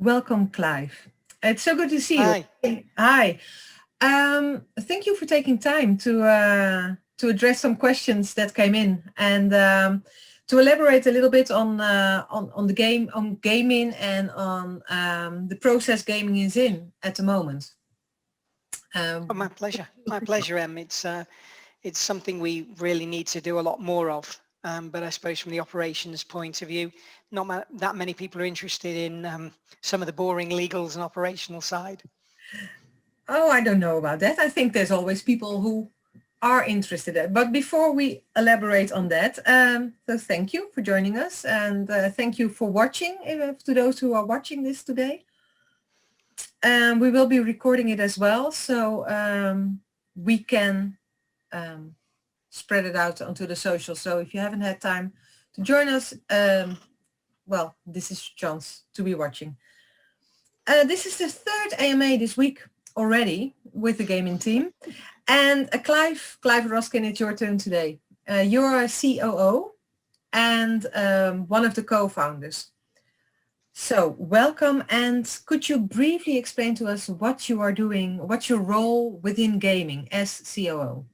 Welcome, Clive. It's so good to see you. Hi. Hi. Thank you for taking time to address some questions that came in and to elaborate a little bit on the game, on gaming, and on the process gaming is in at the moment. Oh, my pleasure. My pleasure, Em. It's something we really need to do a lot more of. But I suppose from the operations point of view, not that many people are interested in some of the boring legals and operational side. Oh, I don't know about that. I think there's always people who are interested in. But before we elaborate on that, so thank you for joining us, and thank you for watching, to those who are watching this today. We will be recording it as well, so we can spread it out onto the social. So if you haven't had time to join us, well, this is your chance to be watching. This is the third AMA this week already with the gaming team. And Clive Aroskin, it's your turn today. You're a COO and one of the co-founders. So welcome, and could you briefly explain to us what you are doing, what's your role within gaming as COO?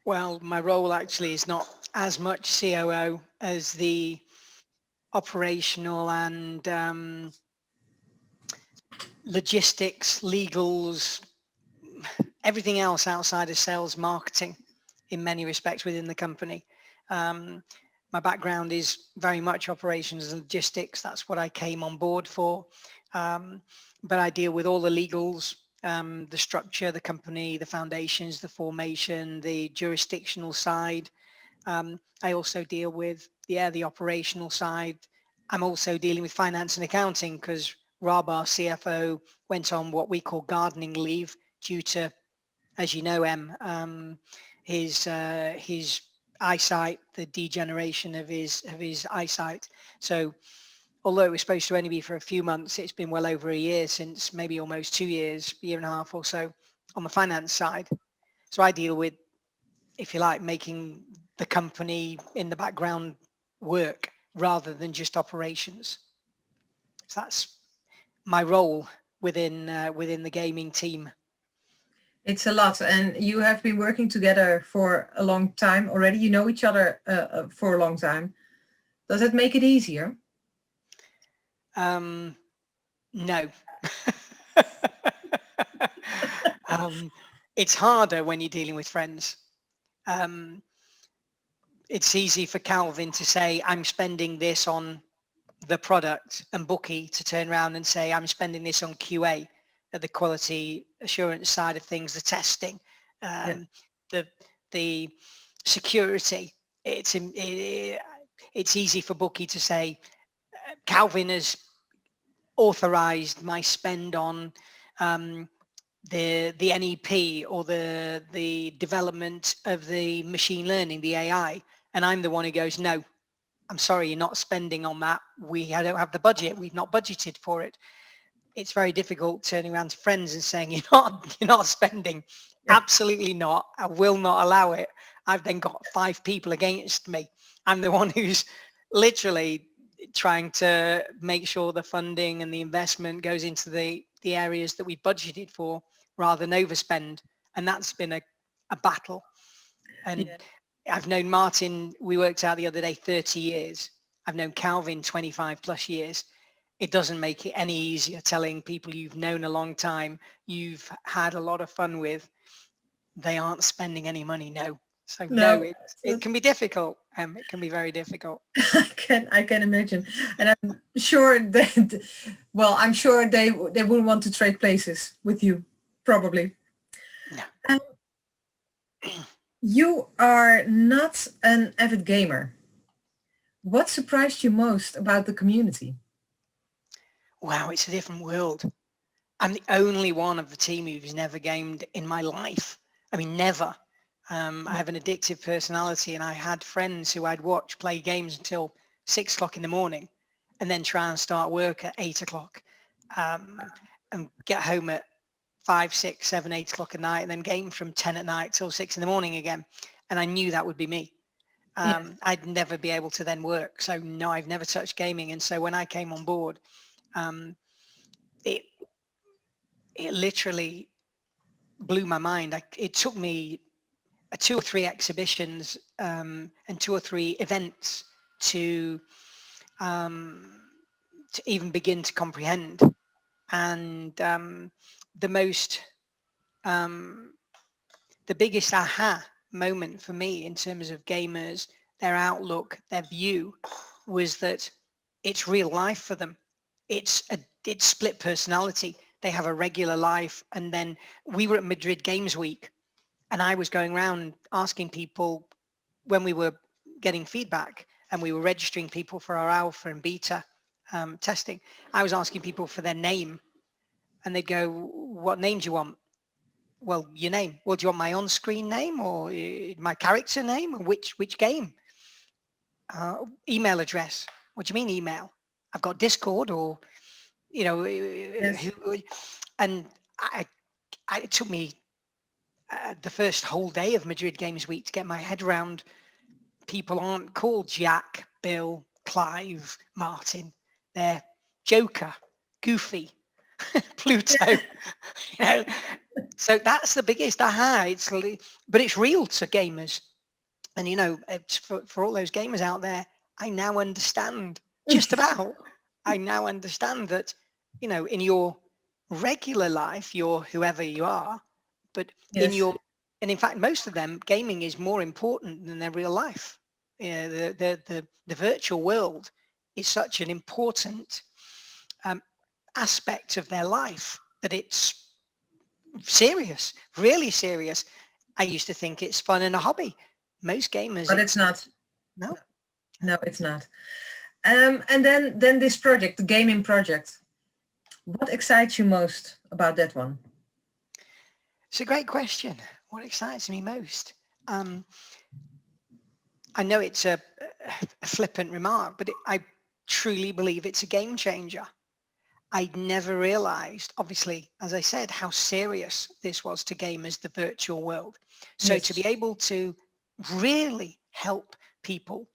Well, my role actually is not as much COO as the operational and logistics, legals, everything else outside of sales marketing in many respects within the company. My background is very much operations and logistics. That's what I came on board for. But I deal with all the legals, the structure, the company, the foundations, the formation, the jurisdictional side. I also deal with, the operational side. I'm also dealing with finance and accounting because Rob, our CFO, went on what we call gardening leave due to, as you know, his eyesight, the degeneration of his eyesight. So although it was supposed to only be for a few months, it's been well over a year since, maybe almost 2 years, year and a half or so on the finance side. So I deal with, if you like, making the company in the background work rather than just operations. So that's my role within the gaming team. It's a lot, and you have been working together for a long time already. You know each other for a long time. Does it make it easier? No. It's harder when you're dealing with friends. It's easy for Calvin to say, I'm spending this on the product, and Bookie to turn around and say, I'm spending this on QA, at the quality assurance side of things, the testing, Yeah. the the security. It's easy for Bookie to say, Calvin has authorized my spend on the NEP or the development of the machine learning, the AI, and I'm the one who goes, no, I'm sorry, you're not spending on that. I don't have the budget. We've not budgeted for it. It's very difficult turning around to friends and saying, you're not spending. Yeah. Absolutely not. I will not allow it. I've then got 5 people against me. I'm the one who's literally trying to make sure the funding and the investment goes into the areas that we budgeted for rather than overspend. And that's been a battle. And Yeah. I've known Martin, we worked out the other day, 30 years. I've known Calvin 25 plus years. It doesn't make it any easier telling people you've known a long time, you've had a lot of fun with, they aren't spending any money. No. So no, No, it can be difficult. It can be very difficult. I can imagine, and I'm sure that, well, I'm sure they wouldn't want to trade places with you, probably. No. Um, you are not an avid gamer. What surprised you most about the community? Wow, it's a different world. I'm the only one of the team who's never gamed in my life. I mean, never. I have an addictive personality, and I had friends who I'd watch play games until 6 o'clock in the morning and then try and start work at 8 o'clock, and get home at 5, 6, 7, 8 o'clock at night and then game from 10 at night till 6 in the morning again. And I knew that would be me. Yeah. I'd never be able to then work. So no, I've never touched gaming. And so when I came on board, um, it literally blew my mind. It took me 2 or 3 exhibitions and 2 or 3 events to even begin to comprehend. And the most the biggest aha moment for me in terms of gamers, their outlook, their view, was that it's real life for them. It's split personality. They have a regular life, and then we were at Madrid Games Week, and I was going around asking people when we were getting feedback and we were registering people for our alpha and beta testing. I was asking people for their name, and they'd go, "What name do you want?" Well, your name. Well, do you want my on-screen name or my character name? Or which game? Email address. What do you mean email? I've got Discord or, you know, Yes. and it took me the first whole day of Madrid Games Week to get my head around. People aren't called Jack, Bill, Clive, Martin. They're Joker, Goofy, Pluto. You know? So that's the biggest aha. But it's real to gamers. And, you know, for all those gamers out there, I now understand just about. I now understand that, you know, in your regular life, you're whoever you are, but Yes. and in fact, most of them, gaming is more important than their real life. Yeah, the virtual world is such an important aspect of their life that it's serious, really serious. I used to think it's fun and a hobby. Most gamers, But it's not. no. No, it's not. And then this project, the gaming project. What excites you most about that one? It's a great question. What excites me most? I know it's a flippant remark, but I truly believe it's a game changer. I'd never realized, obviously, as I said, how serious this was to gamers, the virtual world. So to Yes. be able to really help people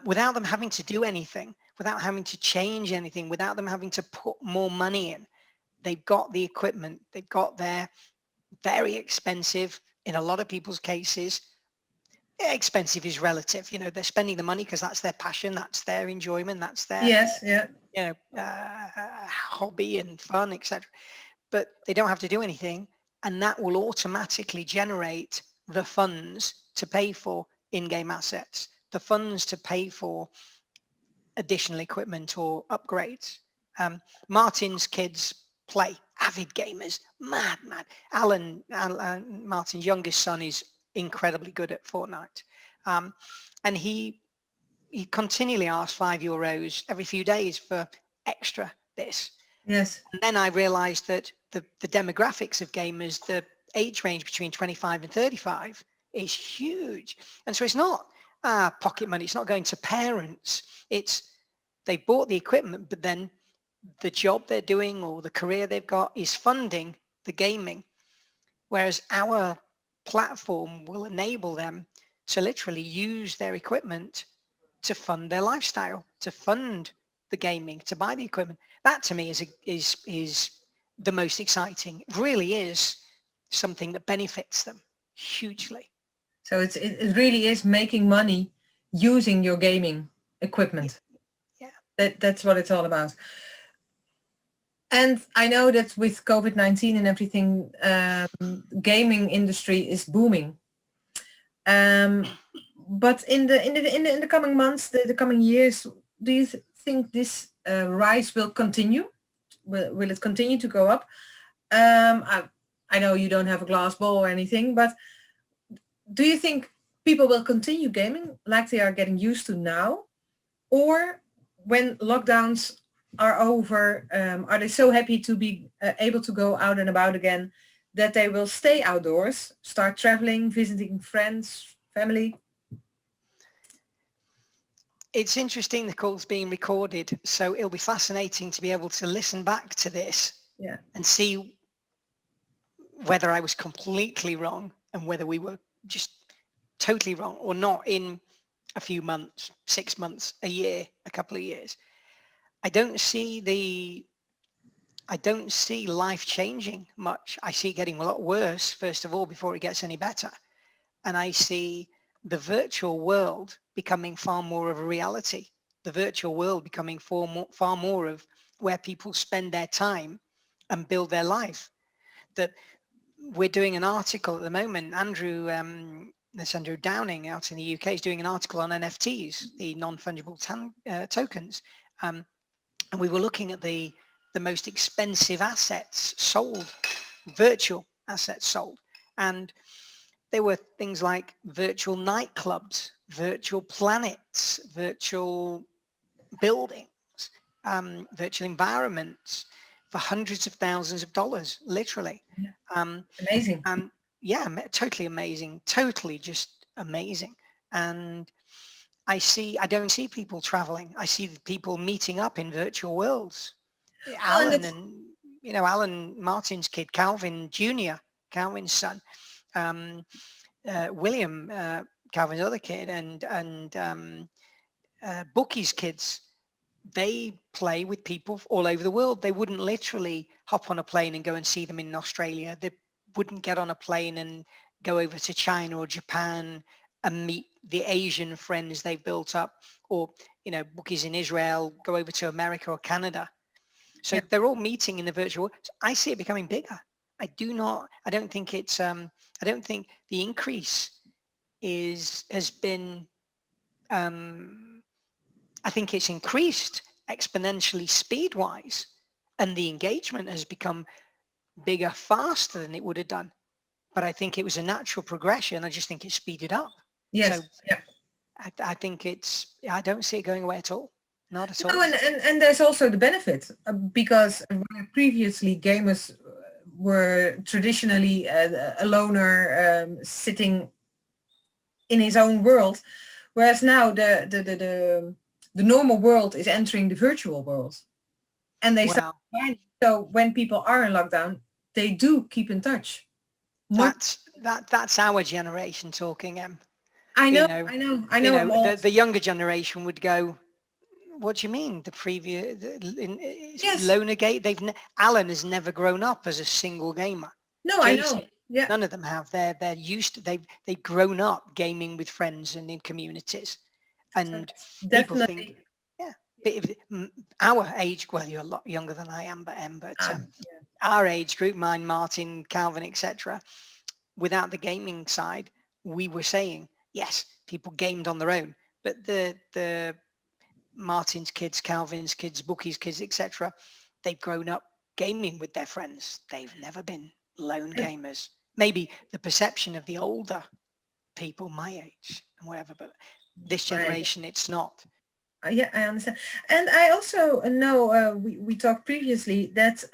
without them having to do anything, without having to change anything, without them having to put more money in, they've got the equipment, they've got their very expensive, in a lot of people's cases, expensive is relative. You know, they're spending the money because that's their passion, that's their enjoyment, that's their, Yes. Yeah. you know, hobby and fun, etc. But they don't have to do anything, and that will automatically generate the funds to pay for in-game assets, the funds to pay for additional equipment or upgrades. Martin's kids play, avid gamers, mad. Alan, Martin's youngest son, is incredibly good at Fortnite. And he continually asks €5 every few days for extra this. Yes. And then I realized that the demographics of gamers, the age range between 25 and 35 is huge. And so it's not pocket money. It's not going to parents. It's they bought the equipment, but then the job they're doing or the career they've got is funding the gaming. Whereas our platform will enable them to literally use their equipment to fund their lifestyle, to fund the gaming, to buy the equipment. That to me is the most exciting. It really is something that benefits them hugely. So it really is making money using your gaming Yeah, equipment. yeah. That's what it's all about. And I know that with COVID-19 and everything, gaming industry is booming. But in the coming months, the coming years, do you think this rise will continue? Will it continue to go up? I know you don't have a glass ball or anything, but do you think people will continue gaming like they are getting used to now? Or when lockdowns are over, are they so happy to be able to go out and about again that they will stay outdoors, start traveling, visiting friends, family? It's interesting the call's being recorded, so it'll be fascinating to be able to listen back to this Yeah. and see whether I was completely wrong and whether we were just totally wrong or not in a few months, 6 months, a year, a couple of years. I don't see I don't see life changing much. I see it getting a lot worse, first of all, before it gets any better. And I see the virtual world becoming far more of a reality. The virtual world becoming far more of where people spend their time and build their life. That we're doing an article at the moment. That's Andrew Downing out in the UK is doing an article on NFTs, the non-fungible tokens. And we were looking at the most expensive assets sold, virtual assets sold. And there were things like virtual nightclubs, virtual planets, virtual buildings, virtual environments for hundreds of thousands of dollars, literally. Amazing. And yeah, totally amazing, totally just amazing. And I don't see people traveling. I see people meeting up in virtual worlds. Well, and Alan Martin's kid, Calvin Jr., Calvin's son, William, Calvin's other kid, and Bookie's kids, they play with people all over the world. They wouldn't literally hop on a plane and go and see them in Australia. They wouldn't get on a plane and go over to China or Japan and meet the Asian friends they've built up, or Bookies in Israel go over to America or Canada. So yeah. they're all meeting in the virtual world. So I see it becoming bigger. I don't think I don't think the increase has been, I think it's increased exponentially speed-wise, and the engagement has become bigger faster than it would have done. But I think it was a natural progression. I just think it's speeded up. Yes. So Yeah. I think I don't see it going away at all. Not at all. No, and there's also the benefit because previously gamers were traditionally a loner sitting in his own world, whereas now the normal world is entering the virtual world, and they start combining. So when people are in lockdown, they do keep in touch. That's our generation talking. I know. The younger generation would go, what do you mean? The previous Yes. loner game? Alan has never grown up as a single gamer. No, Jason, I know. Yeah. None of them have. They're used to. They've grown up gaming with friends and in communities, and people think, our age. Well, you're a lot younger than I am, but our age group, mine, Martin, Calvin, etc. Without the gaming side, we were saying yes, people gamed on their own, but the Martin's kids, Calvin's kids, Bookie's kids, etc. They've grown up gaming with their friends. They've never been lone gamers. Maybe the perception of the older people my age and whatever, but this generation, it's not. Yeah, I understand. And I also know we talked previously that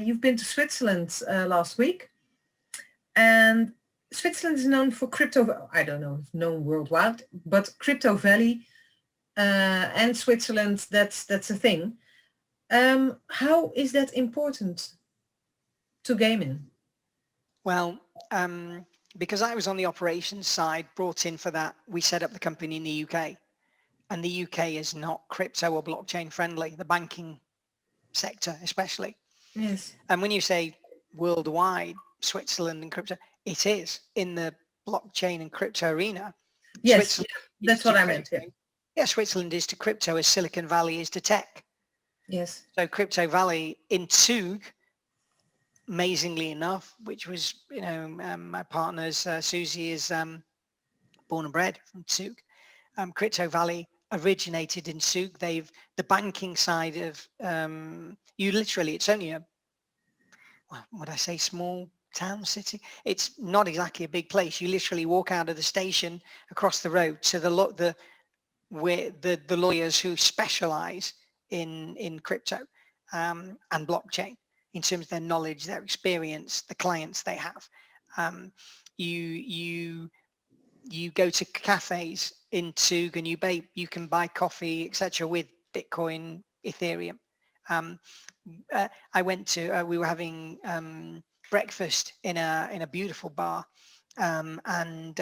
you've been to Switzerland last week, and Switzerland is known for crypto. I don't know if known worldwide, but Crypto Valley and Switzerland, that's a thing. How is that important to Gaimin? Well, because I was on the operations side, brought in for that, we set up the company in the UK. And the UK is not crypto or blockchain friendly, the banking sector especially. Yes. And when you say worldwide, Switzerland and crypto, it is in the blockchain and crypto arena. Yes, that's what I meant. Yeah, Switzerland is to crypto as Silicon Valley is to tech. Yes. So Crypto Valley in Zug, amazingly enough, which was, my partner's Susie is born and bred from Zug. Crypto Valley originated in Zug. The banking side of, it's only would I say small town city? It's not exactly a big place. You literally walk out of the station across the road to the lawyers who specialize in crypto and blockchain in terms of their knowledge, their experience, the clients they have. You go to cafes in Zug and you can buy coffee, etc. with Bitcoin, Ethereum. I went to, we were having breakfast in a beautiful bar, and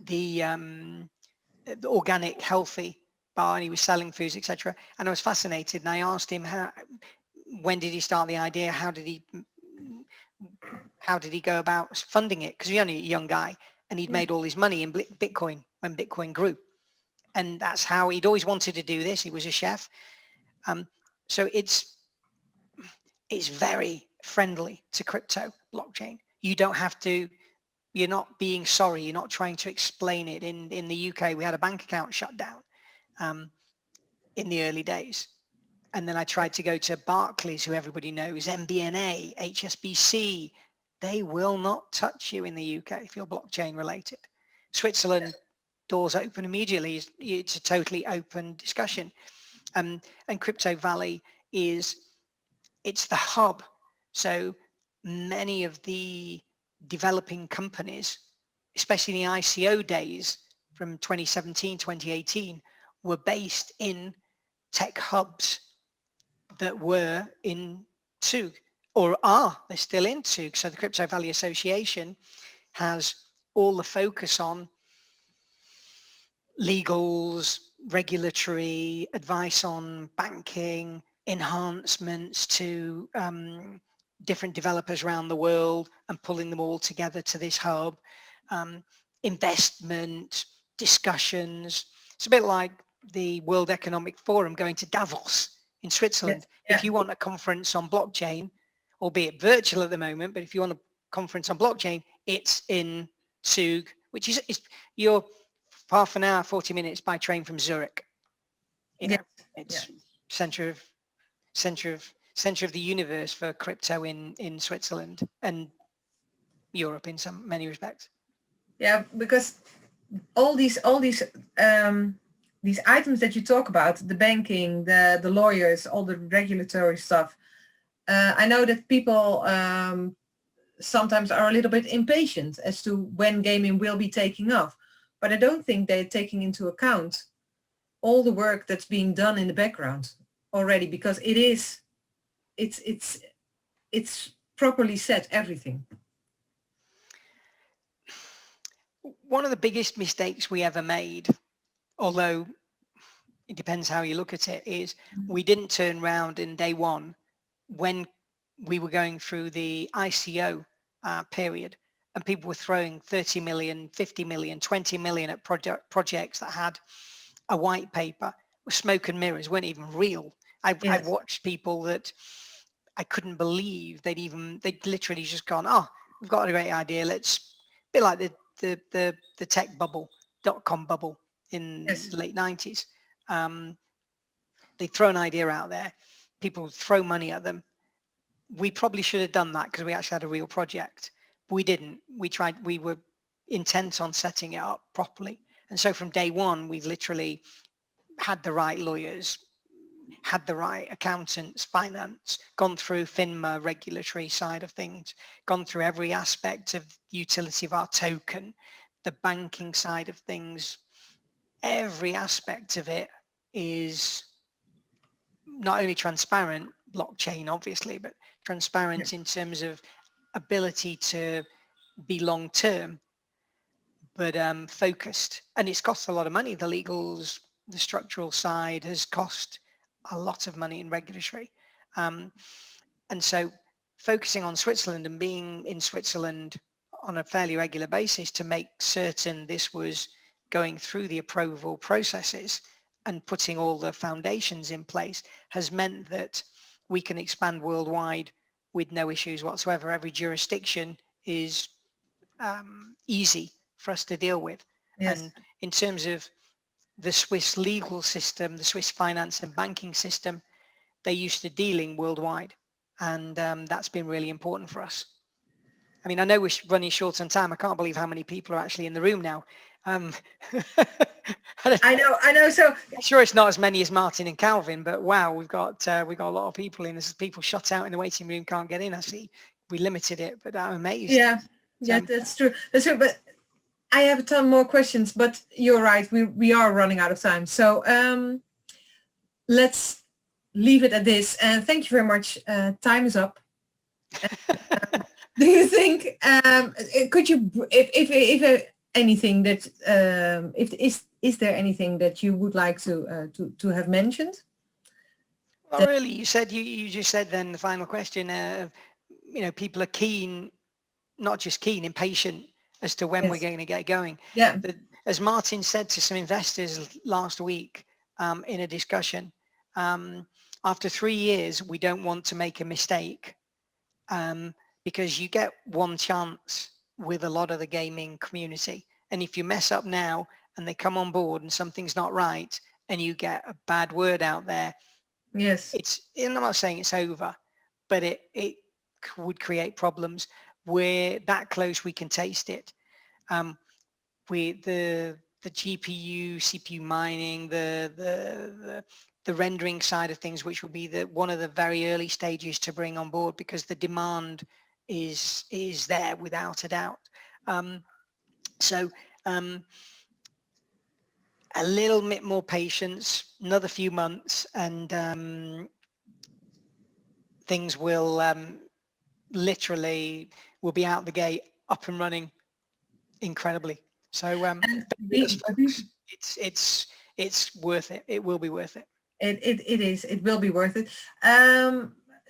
the organic, healthy bar, and he was selling foods, etc. And I was fascinated, and I asked him, when did he start the idea? How did he go about funding it? Because he's only a young guy, and he'd made all his money in Bitcoin when Bitcoin grew, and that's how he'd always wanted to do this. He was a chef, so it's very friendly to crypto blockchain. You don't have to. You're not being sorry. You're not trying to explain it. In the UK, we had a bank account shut down in the early days. And then I tried to go to Barclays, who everybody knows, MBNA, HSBC. They will not touch you in the UK if you're blockchain related. Switzerland, doors open immediately. It's a totally open discussion. And Crypto Valley it's the hub. So many of the developing companies, especially in the ICO days from 2017, 2018, were based in tech hubs that were in Zug, or they're still in Zug. So the Crypto Valley Association has all the focus on legals, regulatory advice on banking, enhancements to different developers around the world and pulling them all together to this hub, investment, discussions. It's a bit like the World Economic Forum going to Davos in Switzerland. If you want a conference on blockchain, albeit virtual at the moment, but if you want a conference on blockchain, it's in Zug, which is you're half an hour, 40 minutes by train from Zurich. It's center of the universe for crypto in Switzerland and Europe in many respects. Yeah, because all these items that you talk about, the banking, the lawyers, all the regulatory stuff, I know that people sometimes are a little bit impatient as to when Gaimin will be taking off, but I don't think they're taking into account all the work that's being done in the background already, because it's properly set, everything. One of the biggest mistakes we ever made, although it depends how you look at it, is we didn't turn around in day one when we were going through the ICO period and people were throwing 30 million, 50 million, 20 million at projects that had a white paper with smoke and mirrors, weren't even real. I've watched people that I couldn't believe they'd literally just gone, we've got a great idea. Let's a bit like the tech bubble, .com bubble in the late 90s. They throw an idea out there, people throw money at them. We probably should have done that because we actually had a real project, but we didn't. We were intent on setting it up properly. And so from day one, we've literally had the right lawyers, had the right accountants, finance, gone through FINMA regulatory side of things, gone through every aspect of utility of our token, the banking side of things. Every aspect of it is not only transparent, blockchain obviously, but transparent in terms of ability to be long-term, but focused. And it's cost a lot of money. The legals, the structural side has cost a lot of money in regulatory. And so focusing on Switzerland and being in Switzerland on a fairly regular basis to make certain this was going through the approval processes and putting all the foundations in place has meant that we can expand worldwide with no issues whatsoever. Every jurisdiction is easy for us to deal with. And in terms of the Swiss legal system, the Swiss finance and banking system, they're used to dealing worldwide. And that's been really important for us. I mean, I know we're running short on time. I can't believe how many people are actually in the room now. I know. So I'm sure it's not as many as Martin and Calvin, but wow, we've got a lot of people in. There's people shut out in the waiting room, can't get in. I see we limited it, but I'm amazed. Yeah, that's true. That's true. But I have a ton more questions, but you're right. We are running out of time. So let's leave it at this. And thank you very much. Time is up. Do you think could you if anything that is there anything that you would like to have mentioned? Well, really, you said you just said then the final question. People are keen, not just keen, impatient as to when we're Yes. going to get going. Yeah. As Martin said to some investors last week in a discussion, after 3 years, we don't want to make a mistake because you get one chance with a lot of the gaming community. And if you mess up now and they come on board and something's not right and you get a bad word out there, Yes. I'm not saying it's over, but it would create problems. We're that close, we can taste it. The GPU, CPU mining, the rendering side of things, which will be one of the very early stages to bring on board, because the demand is there without a doubt. So a little bit more patience, another few months, and things will literally will be out the gate, up and running incredibly. So folks, it's worth it. It will be worth it. It will be worth it.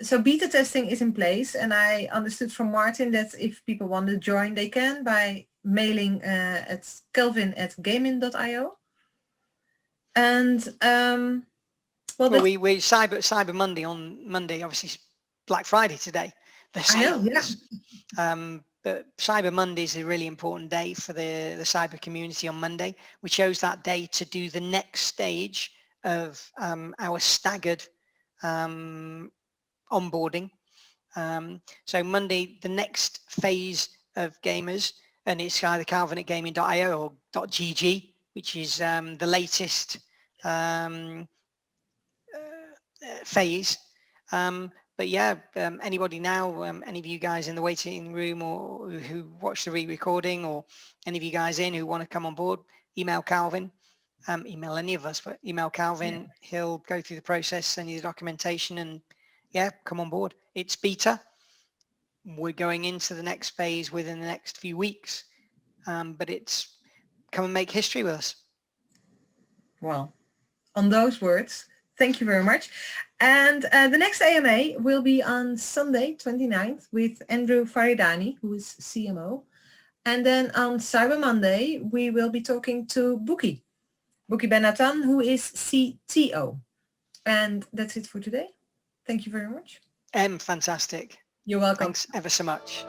So beta testing is in place, and I understood from Martin that if people want to join, they can by mailing at kelvin@gaimin.io. And we Cyber Monday on Monday, obviously Black Friday today, the sales. Yeah. But Cyber Monday is a really important day for the cyber community on Monday. We chose that day to do the next stage of our staggered onboarding. So Monday, the next phase of gamers, and it's either calvin@gaimin.io or .gg, which is the latest phase. But yeah, anybody now, any of you guys in the waiting room or who watch the re-recording, or any of you guys who want to come on board, email Calvin, email any of us, but email Calvin. Yeah. He'll go through the process, send you the documentation, and yeah, come on board. It's beta. We're going into the next phase within the next few weeks, but it's come and make history with us. Well, on those words, thank you very much. And the next AMA will be on Sunday, 29th, with Andrew Faridani, who is CMO. And then on Cyber Monday, we will be talking to Bookie Benatan, who is CTO. And that's it for today. Thank you very much. Fantastic. You're welcome. Thanks ever so much.